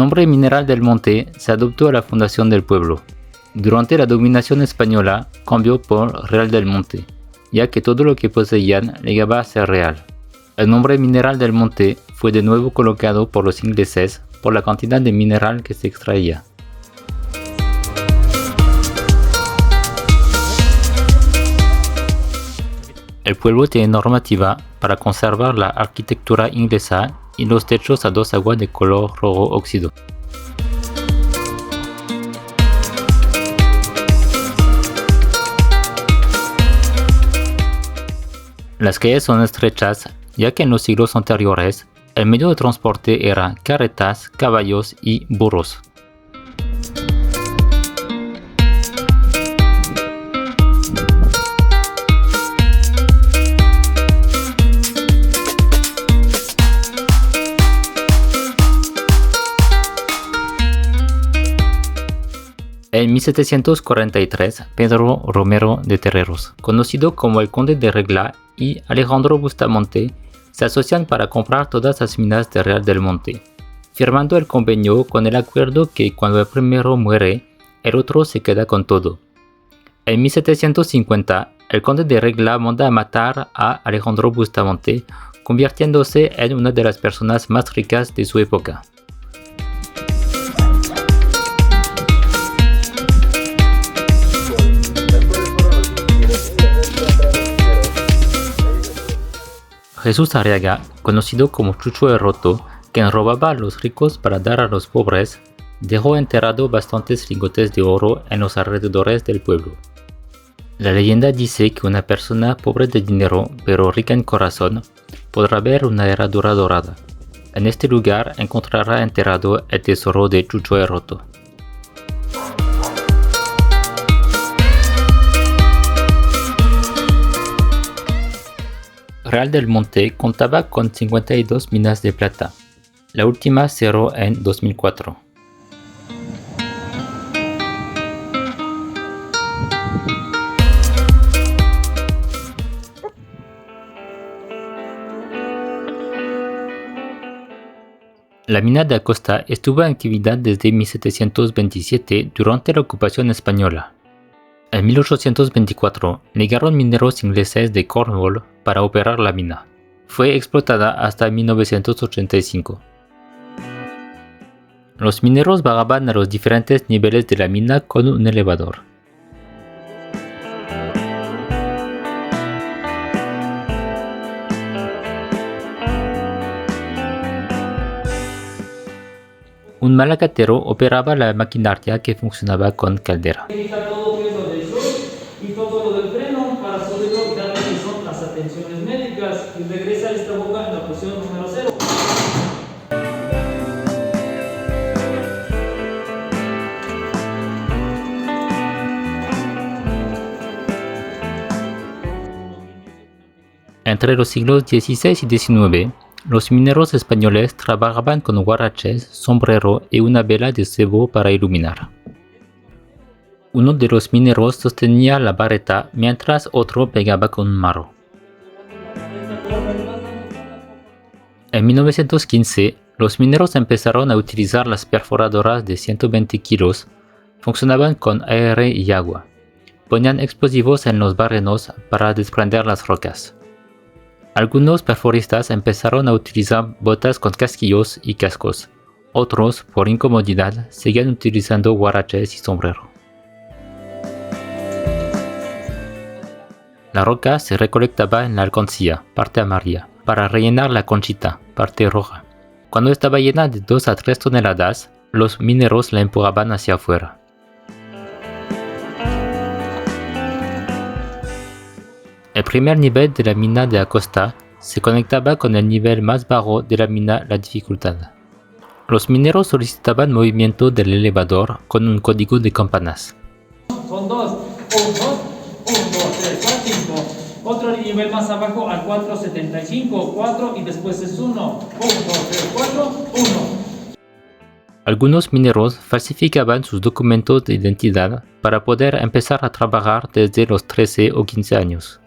nombre mineral del monte se adoptó a la fundación del pueblo. Durante la dominación española cambió por Real del Monte, ya que todo lo que poseían llegaba a ser real. El nombre mineral del monte fue de nuevo colocado por los ingleses por la cantidad de mineral que se extraía. El pueblo tiene normativa para conservar la arquitectura inglesa y los techos a dos aguas de color rojo óxido. Las calles son estrechas, ya que en los siglos anteriores el medio de transporte era carretas, caballos y burros. En 1743, Pedro Romero de Terreros, conocido como el Conde de Regla, y Alejandro Bustamante se asocian para comprar todas las minas de Real del Monte, firmando el convenio con el acuerdo que cuando el primero muere, el otro se queda con todo. En 1750, el Conde de Regla manda a matar a Alejandro Bustamante, convirtiéndose en una de las personas más ricas de su época. Jesús Arriaga, conocido como Chucho el Roto, quien robaba a los ricos para dar a los pobres, dejó enterrado bastantes lingotes de oro en los alrededores del pueblo. La leyenda dice que una persona pobre de dinero pero rica en corazón podrá ver una herradura dorada. En este lugar encontrará enterrado el tesoro de Chucho el Roto. Real del Monte contaba con 52 minas de plata. La última cerró en 2004. La mina de Acosta estuvo en actividad desde 1727 durante la ocupación española. En 1824 llegaron mineros ingleses de Cornwall para operar la mina. Fue explotada hasta 1985. Los mineros bajaban a los diferentes niveles de la mina con un elevador. Un malacatero operaba la maquinaria que funcionaba con caldera. Y todo lo del freno para subirlo y darle que son las atenciones médicas y regresa esta boca en la posición número 0. Entre los siglos XVI y XIX, los mineros españoles trabajaban con huaraches, sombrero y una vela de cebo para iluminar. Uno de los mineros sostenía la vareta mientras otro pegaba con un marro. En 1915, los mineros empezaron a utilizar las perforadoras de 120 kilos. Funcionaban con aire y agua. Ponían explosivos en los barrenos para desprender las rocas. Algunos perforistas empezaron a utilizar botas con casquillos y cascos. Otros, por incomodidad, seguían utilizando huaraches y sombrero. La roca se recolectaba en la alcancía, parte amarilla, para rellenar la conchita, parte roja. Cuando estaba llena de 2 a 3 toneladas, los mineros la empujaban hacia afuera. El primer nivel de la mina de Acosta se conectaba con el nivel más bajo de la mina La Dificultad. Los mineros solicitaban movimiento del elevador con un código de campanas. Son 2, 1, 2, 1, 2, 3, 4, 5. Otro nivel más abajo al 475, 4 y después es 1. 1, 2, 3, 4, 1. Algunos mineros falsificaban sus documentos de identidad para poder empezar a trabajar desde los 13 o 15 años.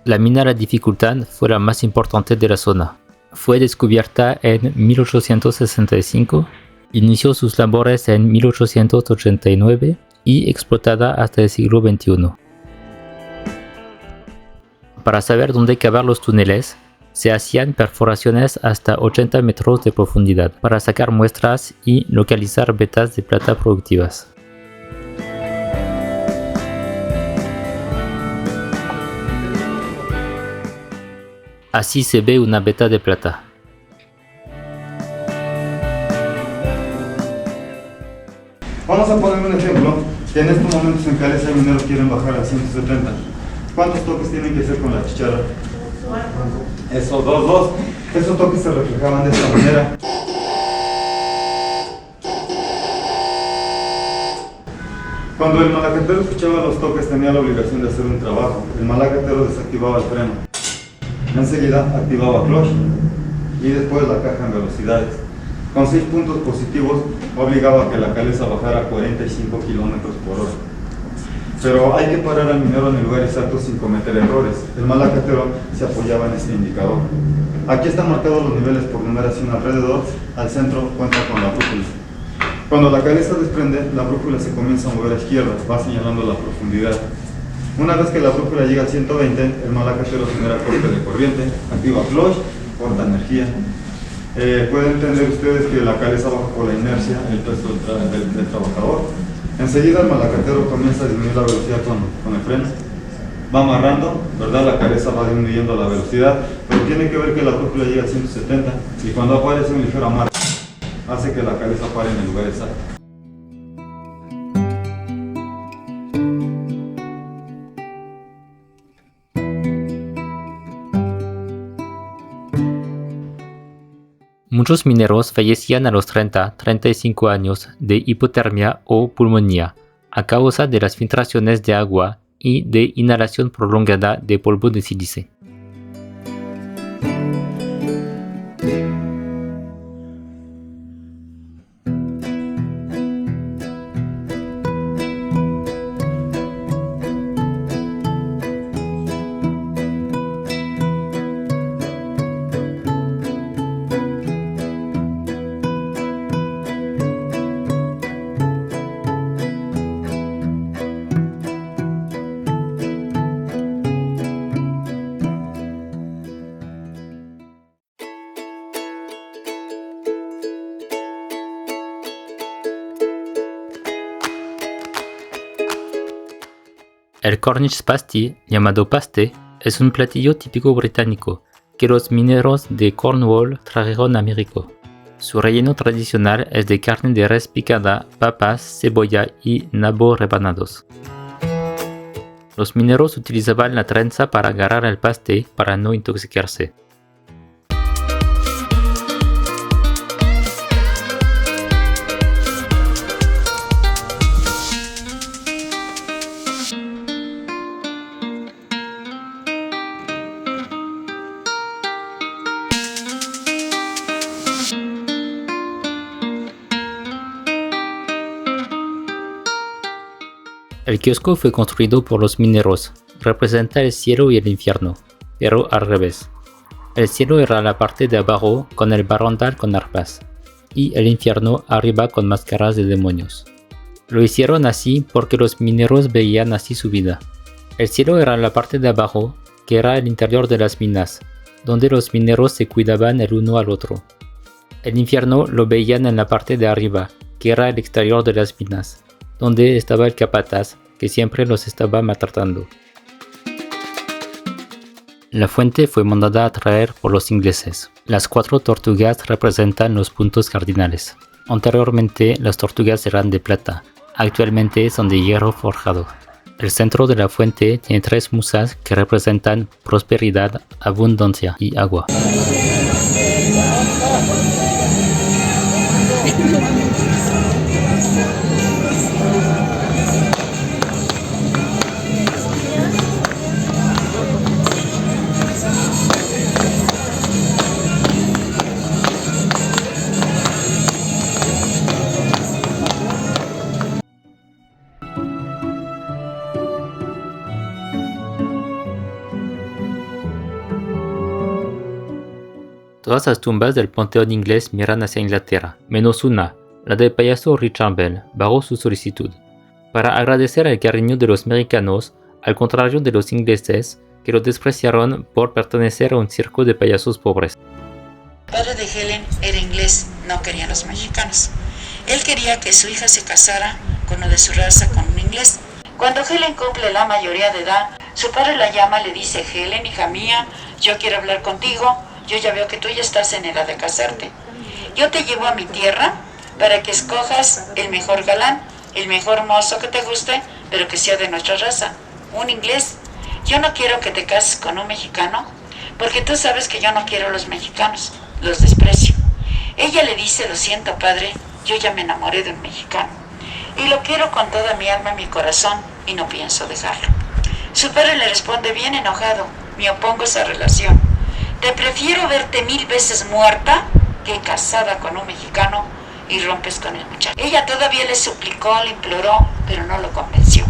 La mina La Dificultad fue la más importante de la zona. Fue descubierta en 1865, inició sus labores en 1889 y explotada hasta el siglo XXI. Para saber dónde cavar los túneles, se hacían perforaciones hasta 80 metros de profundidad para sacar muestras y localizar vetas de plata productivas. Así se ve una veta de plata. Vamos a poner un ejemplo, que en estos momentos en Calesa hay mineros que quieren bajar a 170. ¿Cuántos toques tienen que hacer con la chicharra? Eso, dos. Esos toques se reflejaban de esta manera. Cuando el malacatero escuchaba los toques tenía la obligación de hacer un trabajo. El malacatero desactivaba el freno. Enseguida activaba clutch y después la caja en velocidades. Con 6 puntos positivos obligaba a que la Calesa bajara a 45 kilómetros por hora. Pero hay que parar al minero en el lugar exacto sin cometer errores. El malacatero se apoyaba en este indicador. Aquí están marcados los niveles por numeración alrededor. Al centro cuenta con la brújula. Cuando la Calesa desprende, la brújula se comienza a mover a izquierda, va señalando la profundidad. Una vez que la brújula llega al 120, el malacatero genera corte de corriente, activa clutch, corta energía. Pueden entender ustedes que la Calesa baja por la inercia, el peso del trabajador. Enseguida el malacatero comienza a disminuir la velocidad con el freno. Va amarrando, ¿verdad? La Calesa va disminuyendo la velocidad, pero tiene que ver que la brújula llega a 170 y cuando aparece un ligero amarre, hace que la Calesa pare en el lugar exacto. Muchos mineros fallecían a los 30-35 años de hipotermia o pulmonía a causa de las filtraciones de agua y de inhalación prolongada de polvo de sílice. El Cornish pasty, llamado paste, es un platillo típico británico que los mineros de Cornwall trajeron a América. Su relleno tradicional es de carne de res picada, papas, cebolla y nabo rebanados. Los mineros utilizaban la trenza para agarrar el paste para no intoxicarse. El kiosco fue construido por los mineros, representa el cielo y el infierno, pero al revés. El cielo era la parte de abajo con el barandal con arpas, y el infierno arriba con máscaras de demonios. Lo hicieron así porque los mineros veían así su vida. El cielo era la parte de abajo, que era el interior de las minas, donde los mineros se cuidaban el uno al otro. El infierno lo veían en la parte de arriba, que era el exterior de las minas, donde estaba el capataz, que siempre los estaba maltratando. La fuente fue mandada a traer por los ingleses. Las 4 tortugas representan los puntos cardinales. Anteriormente las tortugas eran de plata, actualmente son de hierro forjado. El centro de la fuente tiene 3 musas que representan prosperidad, abundancia y agua. Todas las tumbas del panteón inglés miran hacia Inglaterra, menos una, la del payaso Richard Bell, bajo su solicitud, para agradecer el cariño de los americanos, al contrario de los ingleses, que lo despreciaron por pertenecer a un circo de payasos pobres. El padre de Helen era inglés, no quería a los mexicanos. Él quería que su hija se casara con uno de su raza, con un inglés. Cuando Helen cumple la mayoría de edad, su padre la llama y le dice: Helen, hija mía, yo quiero hablar contigo, yo ya veo que tú ya estás en edad de casarte. Yo te llevo a mi tierra para que escojas el mejor galán, el mejor mozo que te guste, pero que sea de nuestra raza, un inglés. Yo no quiero que te cases con un mexicano, porque tú sabes que yo no quiero a los mexicanos, los desprecio. Ella le dice: lo siento, padre, yo ya me enamoré de un mexicano y lo quiero con toda mi alma y mi corazón y no pienso dejarlo. Su padre le responde bien enojado: me opongo a esa relación. Te prefiero verte 1000 veces muerta que casada con un mexicano, y rompes con el muchacho. Ella todavía le suplicó, le imploró, pero no lo convenció.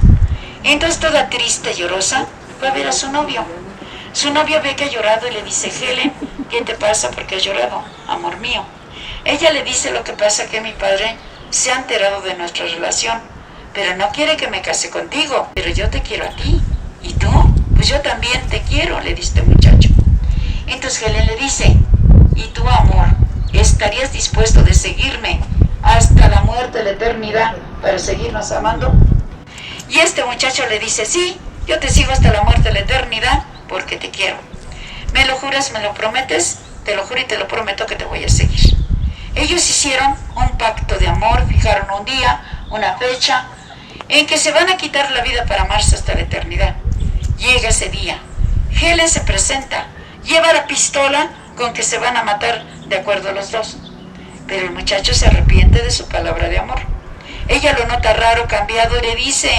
Entonces, toda triste y llorosa, fue a ver a su novio. Su novio ve que ha llorado y le dice: Helen, ¿qué te pasa? ¿Por qué has llorado, amor mío? Ella le dice: lo que pasa es que mi padre se ha enterado de nuestra relación, pero no quiere que me case contigo, pero yo te quiero a ti. ¿Y tú? Pues yo también te quiero, le dice este muchacho. Entonces Helen le dice: ¿y tú, amor, estarías dispuesto de seguirme hasta la muerte, la eternidad, para seguirnos amando? Y este muchacho le dice: sí, yo te sigo hasta la muerte, la eternidad, porque te quiero. ¿Me lo juras, me lo prometes? Te lo juro y te lo prometo que te voy a seguir. Ellos hicieron un pacto de amor, fijaron un día, una fecha, en que se van a quitar la vida para amarse hasta la eternidad. Llega ese día. Helen se presenta, lleva la pistola con que se van a matar de acuerdo los dos. Pero el muchacho se arrepiente de su palabra de amor. Ella lo nota raro, cambiado, y le dice: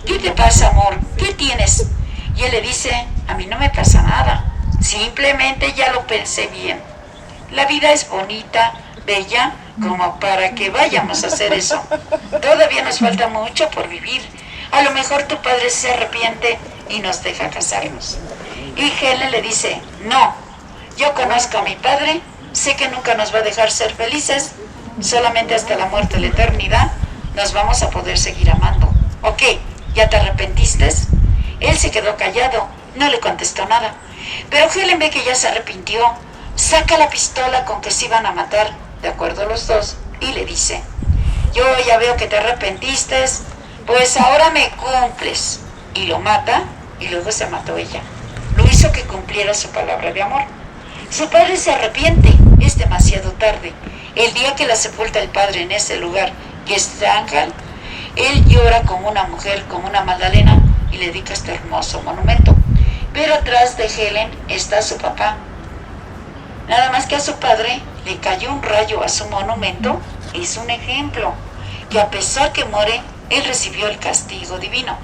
¿qué te pasa, amor? ¿Qué tienes? Y él le dice: a mí no me pasa nada, simplemente ya lo pensé bien. La vida es bonita, bella, como para que vayamos a hacer eso. Todavía nos falta mucho por vivir. A lo mejor tu padre se arrepiente y nos deja casarnos. Y Helen le dice: no, yo conozco a mi padre, sé que nunca nos va a dejar ser felices, solamente hasta la muerte, la eternidad, nos vamos a poder seguir amando. Ok, ¿ya te arrepentiste? Él se quedó callado, no le contestó nada. Pero Helen ve que ya se arrepintió, saca la pistola con que se iban a matar, de acuerdo los dos, y le dice: yo ya veo que te arrepentiste, pues ahora me cumples. Y lo mata, y luego se mató ella. Lo hizo que cumpliera su palabra de amor. Su padre se arrepiente, es demasiado tarde. El día que la sepulta el padre en ese lugar, que es Ángel, él llora como una mujer, como una Magdalena, y le dedica este hermoso monumento. Pero atrás de Helen está su papá. Nada más que a su padre le cayó un rayo a su monumento. Es un ejemplo que a pesar que muere, él recibió el castigo divino.